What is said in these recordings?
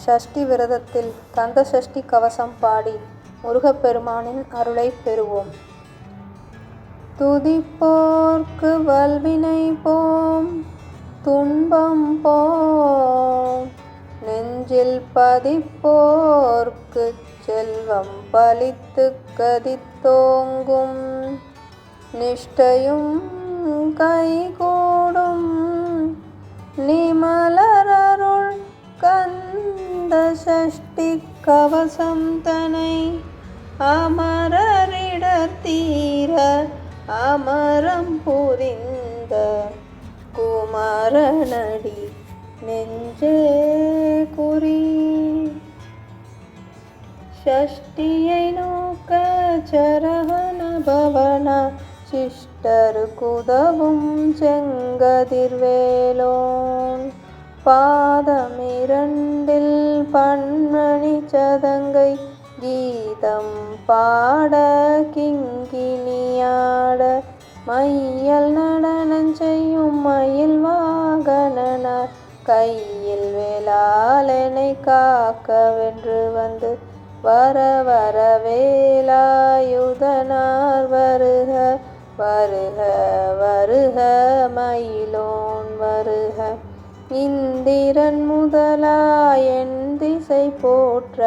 சஷ்டி விரதத்தில் கந்த சஷ்டி கவசம் பாடி முருகப்பெருமானின் அருளை பெறுவோம். துதிப்போர்க்கு வல்வினை போம், துன்பம் போம், நெஞ்சில் பதிப்போர்க்கு செல்வம் பலித்து கதித்தோங்கும், நிஷ்டையும் கைகூடும் நிமலரருள் கந்த சஷ்டி கவசம் தனை அமரரிடத்தீர அமரம் புரிந்த குமரனடி நெஞ்சே குறி. ஷஷ்டியை நோக்க சரவண பவன சிஷ்டருக்குதவும் செங்கதிர்வேலோன், பாதமிரண்டில் பன்மணி சதங்கை கீதம் பாட கிங்கினியாட, மையல் நடனம் செய்யும் மயில் வாகனனார் கையில் வேளாளனை காக்க வென்று வந்து, வர வர வேலாயுதனார் வருக வருக வருக மயிலோன் வருக, இந்திரன் முதலாயன் திசை போற்ற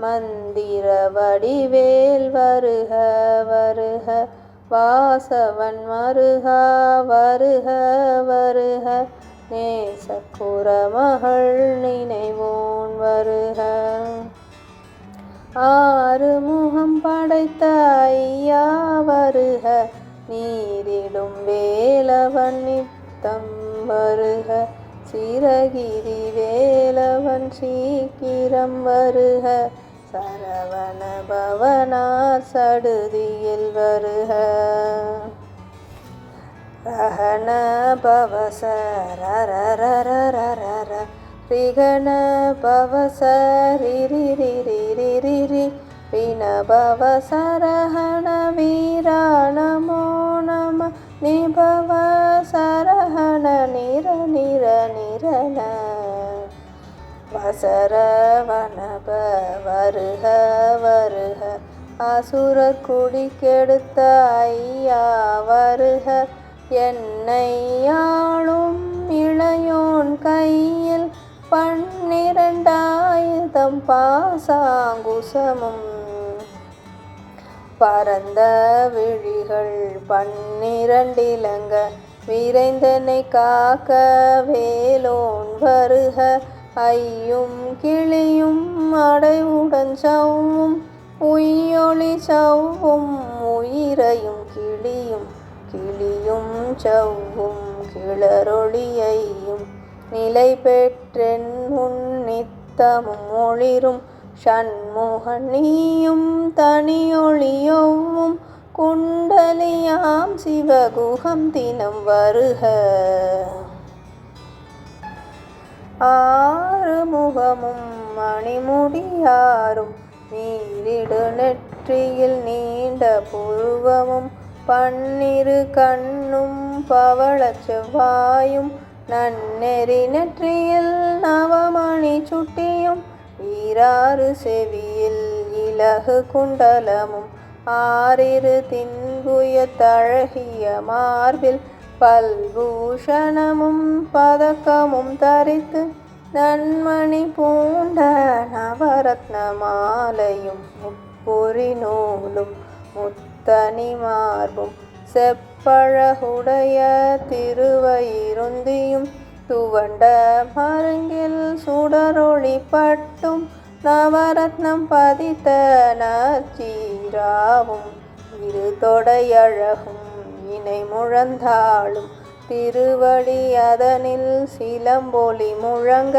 மந்திர வடிவேல் வருக வருக, வாசவன் மருகா வருக வருக, நேசக்குறமகள் நினைவோன் வருக, ஆறுமுகம் படைத்த ஐயா வருக, நீரிடும் வேலவன் நித்தம் வருக, சிரகிரி வேலவன் சீக்கிரம் வருக, சரவண பவனார் சடுதியில் வருக, ரஹண பவச ரரரரரரர ரிகண பவச ரிரிரிரிரிரிரி வினபவ சரஹண வீரா நமோ நம, நிபவ சரஹண நிர நிர நிரண, வசரவணப வருக வருக, அசுரர் குடி கெடுத்த ஐயா வருக, என்னை ஆளும் இளையோன் கையில் 12 பாசாங்குசமும், பரந்த விழிகள் 12 விரைந்தனை காக்க வேலோன் வருக, ஐயும் கிளியும் அடைவுடன் சவ்வும் உய்யொளி சவ்வும், உயிரையும் கிளியும் கிளியும் சவ்வும் கிளரொளியையும், நிலை பெற்றென் உன்னித்தமும் ஒளிரும் ஷண்முகன் நீயும் தனியொளியொவ்வும், குண்டலியாம் சிவகுகம் தினம் வருக, ஆறுமுகமும் மணிமுடியாரும் நீரிடு நெற்றியில் நீண்ட புருவமும், 12 கண்ணும் பவளச் செவ்வாயும், நன்னெறி நெற்றியில் நவமணி சுட்டியும், 6 செவியில் இலகு குண்டலமும், 6 தின்புய தழகிய மார்பில் பல்பூஷணமும் பதக்கமும் தரித்து, நன்மணி பூண்ட நவரத்ன மாலையும் முப்புரி நூலும் முத்தனி மார்பும், செப்பழகுடைய திருவயிருந்தியும், துவண்ட மருங்கில் சுடரொளி பட்டும், நவரத்னம் பதித்த நச்சீராவும், இரு தொடையழகும் இணை முழந்தாளும், திருவடி அதனில் சிலம்பொலி முழங்க,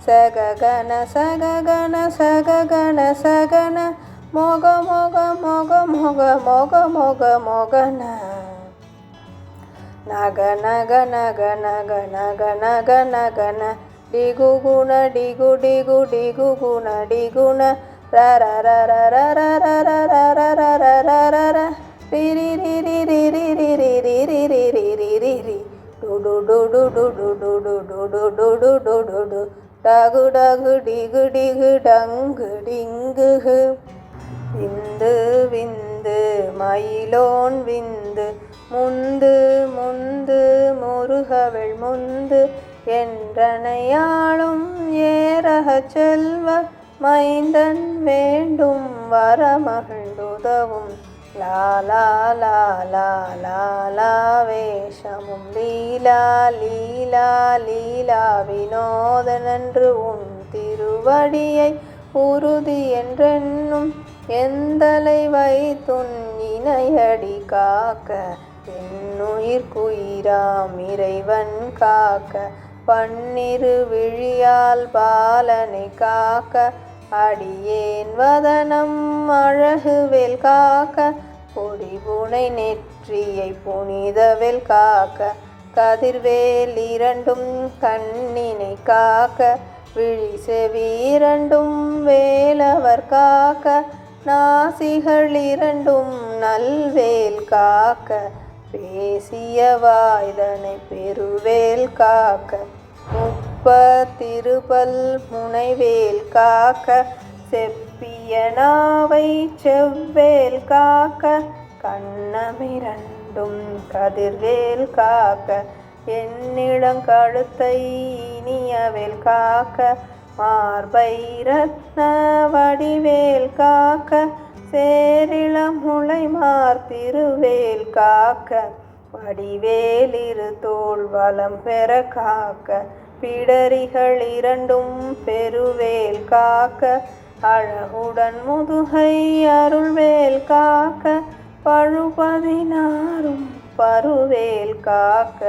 சககன சககன சககன சகன, மொக மொக மொக மொக மொக மொக மொகன, நக நக நக நக நக நக நகன, டிகு குண டிகு டிகு டிகு குண டிகுண, ரர ரர ரர ரர ரர ரர ரர ர, ரிரி ரிரி ரிரி ரிரி ரிரி ரிரி ரிரி ரி, டு டு டு டு டு டு டு டு டு டு டு டு டு டு, டகு டகு டிகு டிகு டங்கு டிங்குகு. விந்து விந்து மயிலோன் விந்து முந்து முந்து முருகவள் முந்து என்றனையாளும் ஏரகச் செல்வ மைந்தன் வேண்டும் வரமகிழ்ந்துதவும் லாலா லாலா லாலா வேஷமும் லீலா லீலா லீலா வினோதனன்று உன் திருவடியை உறுதி என்றென்னும் எந்தலை வைத்துன் இணையடி காக்க என்னுயிர்க்குயிராம் இறைவன் காக்க பன்னிரு விழியால் பாலனை காக்க அடியேன் வதனம் அழகுவேல் காக்க பொடிபுனை நெற்றியை புனிதவேல் காக்க கதிர்வேல் இரண்டும் கண்ணினை காக்க விழி செவி இரண்டும் வேலவர் காக்க நாசிகள் இரண்டும் நல்வேல் காக்க பேசிய வாய்தனை பெருவேல் காக்க முப்பத்திருபல் முனைவேல் காக்க செப்பிய நாவை செவ்வேல் காக்க கண்ணமிரண்டும் கதிர்வேல் காக்க என்னிடங்கழுத்தை இனியவேல் காக்க மார்பை ரத்ன வடிவேல் காக்க சேரிளமுலை மார்த்திருவேல் காக்க வடிவேலிரு தோள் வலம் பெற காக்க பிடரிகள் இரண்டும் பெருவேல் காக்க அழகுடன் முதுகை அருள்வேல் காக்க பழுபதினாரும் பருவேல் காக்க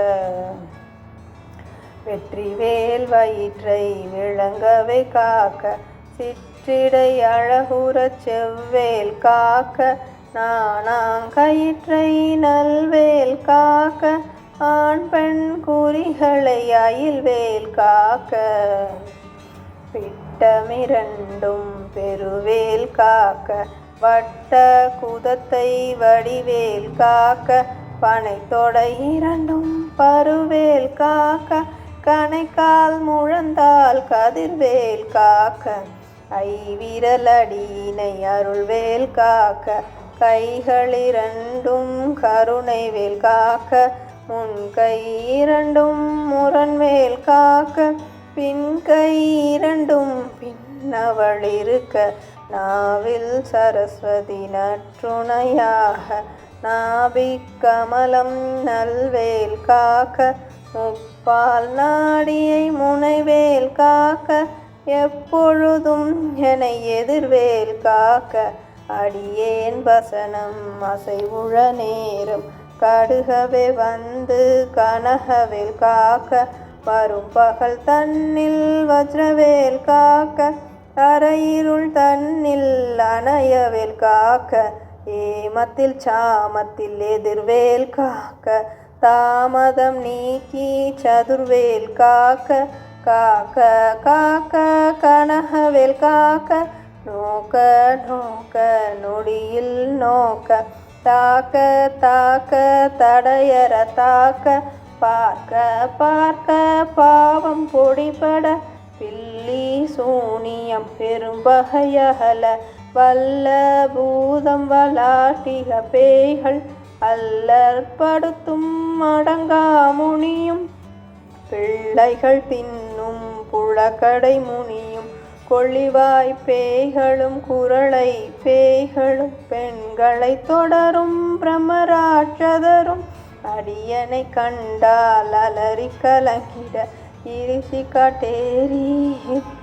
வெற்றிவேல் வயிற்றை விளங்கவே காக்க சிற்றிடை அழகுறச் செவ்வேல் காக்க நாணாங்கயிற்றை நல்வேல் காக்க ஆண் பெண் குறிகளை அயில்வேல் காக்க பிட்டமிரண்டும் பெருவேல் காக்க வட்ட குதத்தை வடிவேல் காக்க பனைத்தொடை இரண்டும் பருவேல் காக்க கணைக்கால் முழந்தால் கதிர்வேல் காக்க ஐவிரலடியினை அருள்வேல் காக்க கைகள் இரண்டும் கருணைவேல் காக்க முன்கை இரண்டும் முரண்வேல் காக்க பின்கை இரண்டும் பின்னவள் இருக்க நாவில் சரஸ்வதி நற்றுணையாக நாபிக் கமலம் நல்வேல் காக்க முப்பால் நாடியை முனைவேல் காக்க எப்பொழுதும் என எதிர்வேல் காக்க அடியேன் வசனம் அசைவுழ நேரம் கடுகவே வந்து கனகவேல் காக்க வரும் பகல் தன்னில் வஜ்ரவேல் காக்க அரையிருள் தன்னில் அணையவேல் காக்க ஏமத்தில் சாமத்தில் எதிர்வேல் காக்க தாமதம் நீக்கி சதுர்வேல் காக்க காக்க காக்க கனகவேல் காக்க நோக்க நோக்க நொடியில் நோக்க தாக்க தாக்க தடையற தாக்க பார்க்க பார்க்க பாவம் பொடிபட பில்லி சூனியம் பெரும்பகையகல வல்ல பூதம் வலாட்டிக பேய்கள் அல்லற்படுத்தும் அடங்கா முனியும் பிள்ளைகள் தின்னும் புழக்கடை முனியும் கொள்ளிவாய் பேய்களும் குரளை பேய்களும் பெண்களை தொடரும் பிரம்மராட்சதரும் அடியனை கண்டால் அலறி கலங்கிட இரிசி காட்டேரி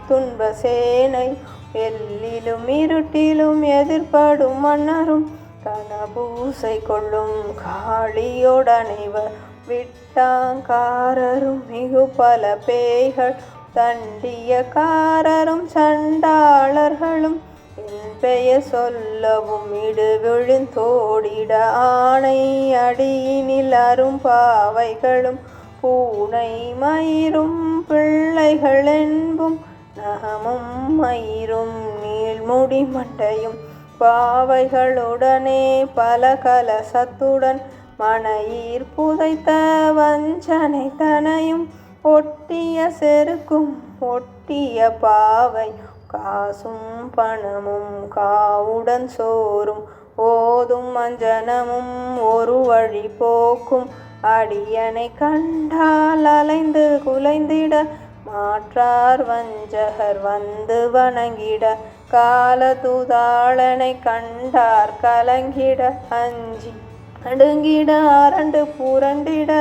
துன்ப சேனை எல்லிலும் இருட்டிலும் எதிர்படும் மன்னரும் கனபூசை கொள்ளும் காளியோடனைவர் விட்டாங்காரரும் மிகு பல பேய்கள் தண்டியக்காரரும் சண்டாளர்களும் என் பெயர் சொல்லவும் இடுவிழுந்தோடிட ஆணை அடியினில் அரும்பாவைகளும் பூனை மயிரும் பிள்ளைகள் என்பும் நகமும் மயிரும் நீள்முடி மண்டையும் பாவைகளுடனே பல கலசத்துடன் மனையீர் புதைத்த வஞ்சனை தனையும் ஒட்டிய செருக்கும் ஒட்டிய பாவை காசும் பணமும் காவுடன் சோறும் ஓதும் அஞ்சனமும் ஒரு வழி போக்கும் அடியனை கண்டால் அலைந்து குலைந்திட மாற்றார் வஞ்சகர் வந்து வணங்கிட காலதுதாளனை கண்டார் கலங்கிட அஞ்சி அடுங்கிட அரண்டு புரண்டிட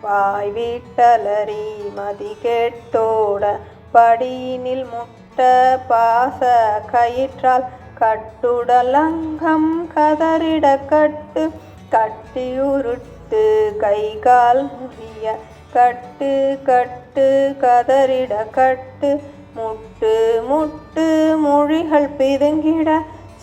வாய் வீட்டலறி மதி கெட்டோட படியினில் முட்ட பாச கயிற்றால் கட்டுடல் அங்கம் கதறிட கட்டு கட்டியுருட்டு கை கால் முறிய கட்டு கட்டு கதறிட கட்டு முட்டு முட்டு மொழிகள் பிதுங்கிட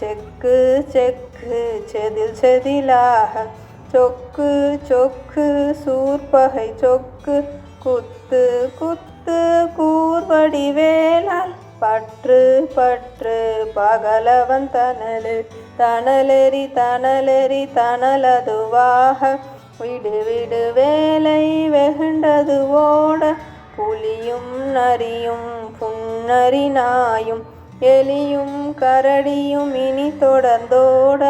செக்கு செக்கு செதில் செதிலாக சொக்கு சொக்கு சூர்பகை சொக்கு குத்து குத்து கூர்வடி வேளால் பற்று பற்று பகலவன் தனலு தனலெறி தனலெறி தனலதுவாக விடு விடு வேலை வெகுண்டது ஓட புலியும் நரியும் புன்னரி நாயும் எலியும் கரடியும் இனி தொடர்ந்தோட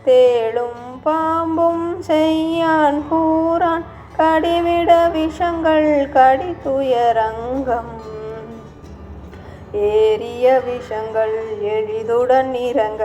தேளும் பாம்பும் செய்யான் கூறான் கடிவிட விஷங்கள் கடி துயரங்கம் ஏறிய விஷங்கள் எளிதுடன் இறங்க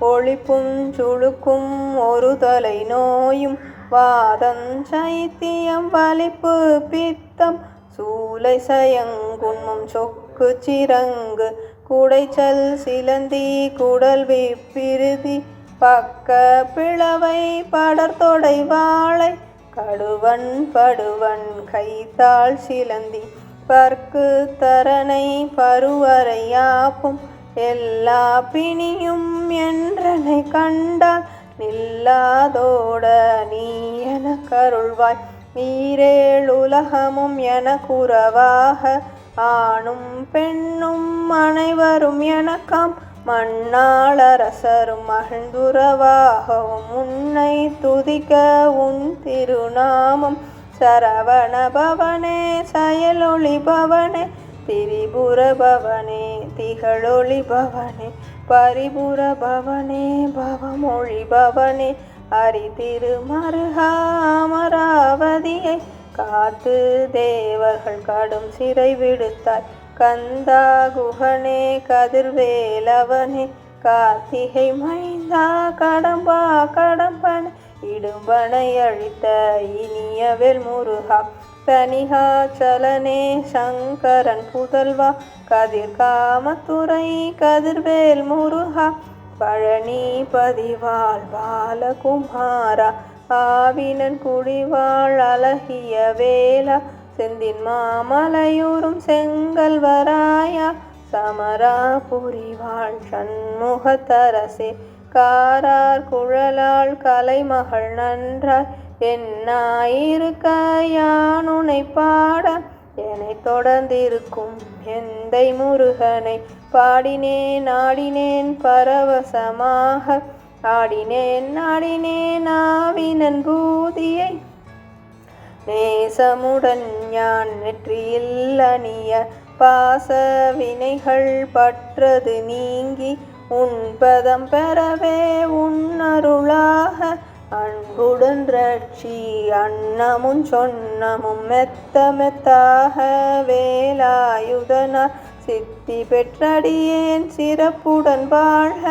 ஒளிப்பும் சுழுக்கும் ஒரு தலை நோயும் வாதம் சைத்தியம் வலிப்பு பித்தம் சூலை சயங்குன்மம் சொக்கு சிறங்கு குடைச்சல் சிலந்தி குடல் விப்பிருதி பக்க பிளவை படர்தொடை வாழை கடுவன் படுவன் கைத்தாள் சிலந்தி பற்கு தரனை பருவரையாப்பும் எல்லா பிணியும் என்றனை கண்டால் நில்லாதோட நீ என கருள்வாய் நீரேழுலகமும் என குறவாக ஆணும் பெண்ணும் அனைவரும் எனக்காம் மண்ணாளரசரும் மகிழ்ந்துறவாகவும் உன்னை துதிக்க உன் திருநாமம் சரவண பவனே செயலொளி பவனே திரிபுர பவனே திகழொளி பவனே பரிபுர பவனே பவமொழி பவனே அரி திருமருகா அமராவதியை காத்து தேவர்கள் கடும் சிறை விடுத்தாய் கந்தா குகனே கதிர்வேலவனே கார்த்திகை மைந்தா கடம்பா கடம்பன் இடும்பனை அழித்த இனியவேல் முருகா தனிகாச்சலனே சங்கரன் புதல்வா கதிர் காமத்துறை கதிர்வேல் முருகா பழனி பதிவாள் பாலகுமாரா ஆவினன் குடிவாள் அழகிய வேலா செந்தின் மாமலையூரும் செங்கல்வராயா சமராபுரிவாள் சண்முகத்தரசே காரார் குழலாள் கலைமகள் நன்றாய் என்னாயிருக்க யானுனை பாட என்னை தொடர்ந்திருக்கும் எந்தை முருகனை பாடினேன் ஆடினேன் பரவசமாக ஆடினேன் ஆடினேன் ஆவினன் பூதியை நேசமுடன் ஞான் நெற்றியில் அணிய பாச வினைகள் பற்றது நீங்கி உன்பதம் பெறவே உன்னருளாக அன்புடன் ரட்சி அன்னமும் சொன்னமும் மெத்த மெத்தாக வேலாயுதனார் சித்தி பெற்றடியேன் சிறப்புடன் வாழ்க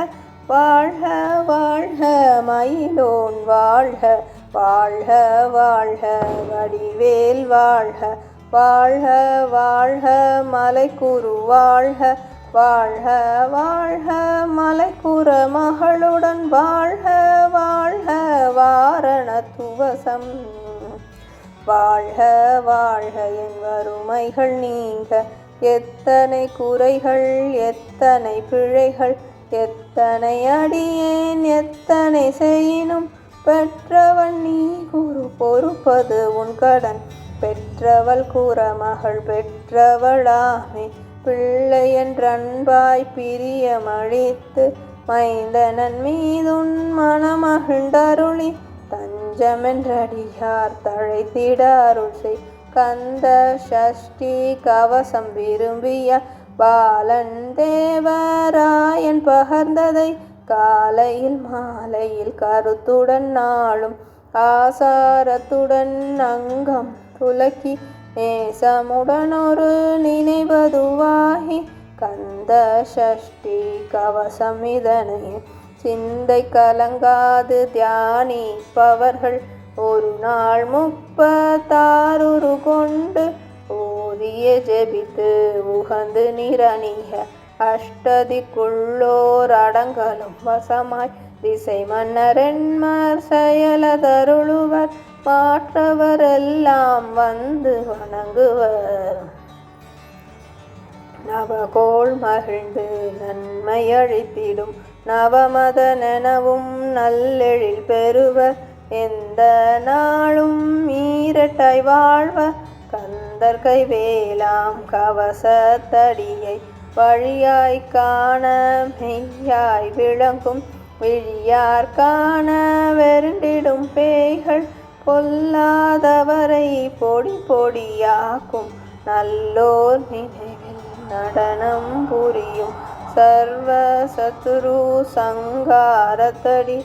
வாழ்க வாழ்க மயிலோன் வாழ்க வாழ்க வாழ்க வடிவேல் வாழ்க வாழ்க வாழ்க மலைக்குரு வாழ்க வாழ்க வாழ்க மலைக்குற மகளுடன் வாழ்க வாழ்க வாரண துவசம் வாழ்க வாழ்க என் வறுமைகள் நீங்க எத்தனை குறைகள் எத்தனை பிழைகள் எத்தனை அடியேன் எத்தனை செய்யினும் பெற்றவன் நீ குரு பொறுப்பது உன் கடன் பெற்றவள் கூறமகள் பெற்றவளாமே பிள்ளை என்றன்பாய் பிரியமழித்து மைந்தனன் மீதுன் மனமகிழ்ந்தருளி தஞ்சமென்றடியார் தழைத்திட அருள் செய் கந்த சஷ்டி கவசம் விரும்பிய பாலன் தேவராயன் பகர்ந்ததை காலையில் மாலையில் கருத்துடன் நாளும் ஆசாரத்துடன் அங்கம் துலக்கி நேசமுடனொரு நினைவதுவாகி கந்த சஷ்டி கவசம் இதனை சிந்தை கலங்காது தியானிப்பவர்கள் ஒரு நாள் 36 கொண்டு ஓதிய ஜெபித்து உகந்து நிரணிய அஷ்டதிக்குள்ளோர் அடங்கலும் வசமாய் திசை மன்னரென்மார் செயலதருளுவர் மாற்றவரெல்லாம் வந்து வணங்குவர். நவகோள் மகிழ்ந்து நன்மையழித்திடும் நவமத நெனவும் நல்லெழில் பெறுவர் எந்த நாளும் மீரட்டாய் வாழ்வர் கந்தர் கைவேலாம் கவசத்தடியை வழியாய் காண மெய்யாய் விளங்கும் விழியார் காண வெருண்டிடும் பேய்கள் பொல்லாதவரை பொடி பொடியாக்கும் நல்லோர் நினைவில் நடனம் புரியும் சர்வ சத்துரு சங்காரத்தடி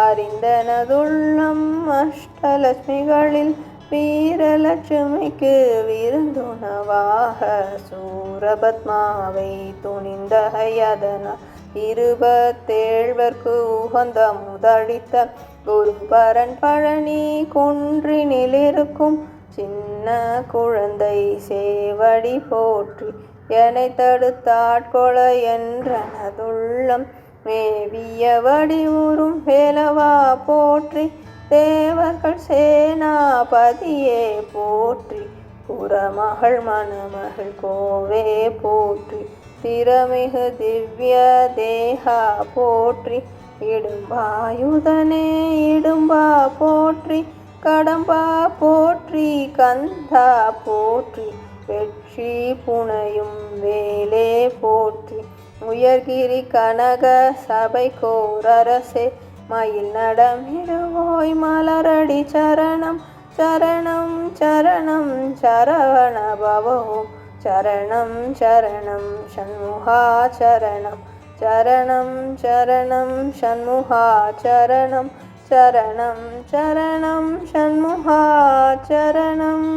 அறிந்தனதுள்ளம் அஷ்டலட்சுமிகளில் வீரலட்சுமிக்கு விருந்துணவாக சூரபத்மாவை துணிந்தகையதன 27 உகந்த முதழித்த குருபரன் பழனி குன்றினிலிருக்கும் சின்ன குழந்தை சேவடி போற்றி என்னை தடுத்தாட்கொள என்றனதுள்ளம் மேவிய வடிவுறும் வேலவா போற்றி தேவர்கள் சேனாபதியே போற்றி புறமகள் மணமகள் கோவே போற்றி திறமிகு திவ்ய தேகா போற்றி இடும்பாயுதனே இடும்பா போற்றி கடம்பா போற்றி கந்தா போற்றி வெற்றி புனையும் வேலே போற்றி உயர்கிரி கனக சபை கோரரசே மயில் நடமிடுவோய் மலரடி சரணம் சரணம் சரணம் சரவண பவோ சரணம் சரணம் ஷண்முகா சரணம் சரணம் சரணம் ஷண்முகா சரணம் சரணம் சரணம் ஷண்முகா சரணம்.